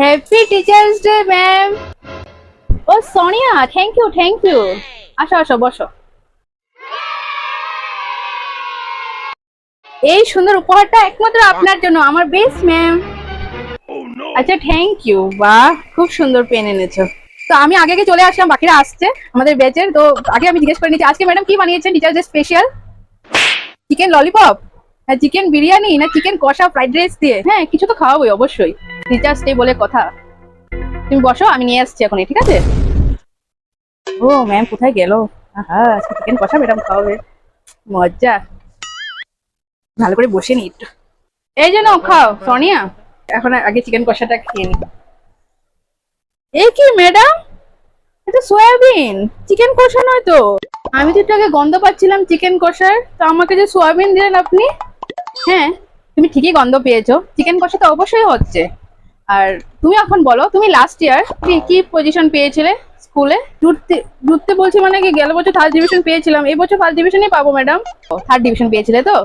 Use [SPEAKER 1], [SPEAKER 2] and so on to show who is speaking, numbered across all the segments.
[SPEAKER 1] Happy teachers day ma'am. ও Sonia, thank you thank you. আসো আসো বসো। এই সুন্দর উপহারটা একমাত্র আপনার জন্য, আমার বেস্ট ম্যাম। আচ্ছা থ্যাংক ইউ, বাহ খুব সুন্দর পেন এনেছো। তো আমি আগে আগে চলে আসলাম, বাকিরা আসছে আমাদের ব্যাচের। তো আগে আমি জিজ্ঞেস করে নিচ্ছি, আজকে ম্যাডাম কি বানিয়েছেন teachers day special? Chicken lollipop, হ্যাঁ চিকেন বিরিয়ানি না চিকেন কষা ফ্রাইড রাইস দিয়ে? হ্যাঁ কিছু তো খাওয়াবোই অবশ্যই, টিচার্স ডে বলে কথা। তুমি বসো, আমি নিয়ে আসছি এখনই, ঠিক আছে? ও ম্যাম কোথায় গেল? হ্যাঁ আজকে চিকেন কষা ম্যাডাম খাওয়াবে, মজা। ভালো করে বসে নি একটু। এই জন্য খাও সোনিয়া, এখন আগে চিকেন কষাটা খেয়ে নি। এই কি ম্যাডাম, এটা সয়াবিন, চিকেন কষা নয় তো? আমি তো একটু আগে গন্ধ পাচ্ছিলাম চিকেন কষার, তো আমাকে যে সয়াবিন দিলেন আপনি। হ্যাঁ তুমি ঠিকই গন্ধ পেয়েছো, চিকেন কষা তো অবশ্যই হচ্ছে। আর তুমি এখন বলো, তুমি লাস্ট ইয়ার কি পজিশন পেয়েছিলে স্কুলে? জুটতে জুটতে বলছি মানে কি, গেল বছর থার্ড ডিভিশন পেয়েছিলাম, এই বছর ফার্স্ট ডিভিশনই পাবো ম্যাডাম। থার্ড ডিভিশন পেয়েছিলে তো?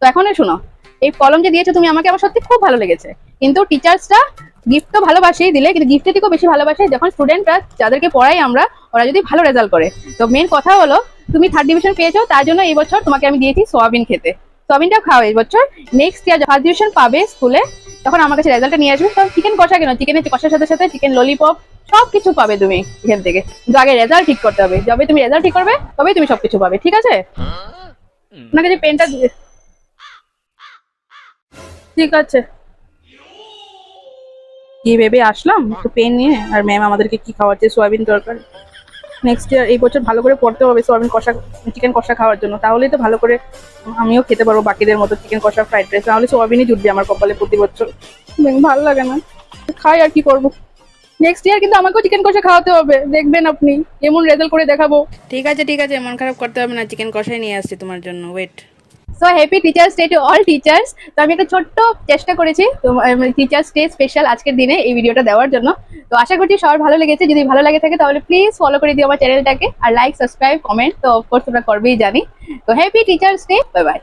[SPEAKER 1] তো এখন শোনো, এই কলম যে দিয়েছো তুমি আমাকে, আমার সত্যি খুব ভালো লেগেছে। কিন্তু টিচার্সরা গিফট তো ভালোবাসেই দিলে, কিন্তু গিফটের থেকেও বেশি ভালোবাসে যখন স্টুডেন্টরা যাদেরকে পড়াই আমরা, ওরা যদি ভালো রেজাল্ট করে। তো মেন কথা হলো, তুমি থার্ড ডিভিশন পেয়েছো, তার জন্য এই বছর তোমাকে আমি দিয়েছি সোয়াবিন খেতে। সোয়াবিনটা খাও এই বছর। নেক্সট ইয়ার ফার্স্ট ডিভিশন পাবে স্কুলে, তখন আমার কাছে রেজাল্টটা নিয়ে আসবে। তখন চিকেন কষা কেন, চিকেনের কষার সাথে সাথে চিকেন ললিপপ সবকিছু পাবে তুমি এখান থেকে। কিন্তু আগে রেজাল্ট ঠিক করতে হবে, যবে তুমি রেজাল্ট ঠিক করবে তবেই তুমি সবকিছু পাবে, ঠিক আছে? আপনাকে যে পেনটা ঠিক আছে, কি ভেবে আসলাম একটু পেন নিয়ে, আর ম্যাম আমাদেরকে কি খাওয়াচ্ছে, সোয়াবিন দরকার। নেক্সট ইয়ার এই বছর ভালো করে পড়তে হবে সোয়াবিন কষা, চিকেন কষা খাওয়ার জন্য, তাহলেই তো ভালো করে আমিও খেতে পারবো বাকিদের মতো চিকেন কষা ফ্রাইড রাইস। তাহলে সোয়াবিনই জুটবে আমার কপালে প্রতি বছর। ভালো লাগে না, খাই আর কি করবো। নেক্সট ইয়ার কিন্তু আমাকেও চিকেন কষা খাওয়াতে হবে, দেখবেন আপনি এমন রেজাল্ট করে দেখাবো। ঠিক আছে ঠিক আছে, মন খারাপ করতে হবে না, চিকেন কষাই নিয়ে আসছি তোমার জন্য, wait. So happy teachers day to all teachers. তো আমি একটা ছোট্ট চেষ্টা করেছি টিচার্স ডে স্পেশাল আজকের দিনে এই ভিডিওটা দেওয়ার জন্য। তো আশা করছি সবার ভালো লেগেছে, যদি ভালো লাগে থাকে তাহলে প্লিজ ফলো করে দিও আমার চ্যানেলটাকে, আর লাইক সাবস্ক্রাইব কমেন্ট তো অফকোর্স তোমরা করবেই জানি। তো happy teachers day, bye bye.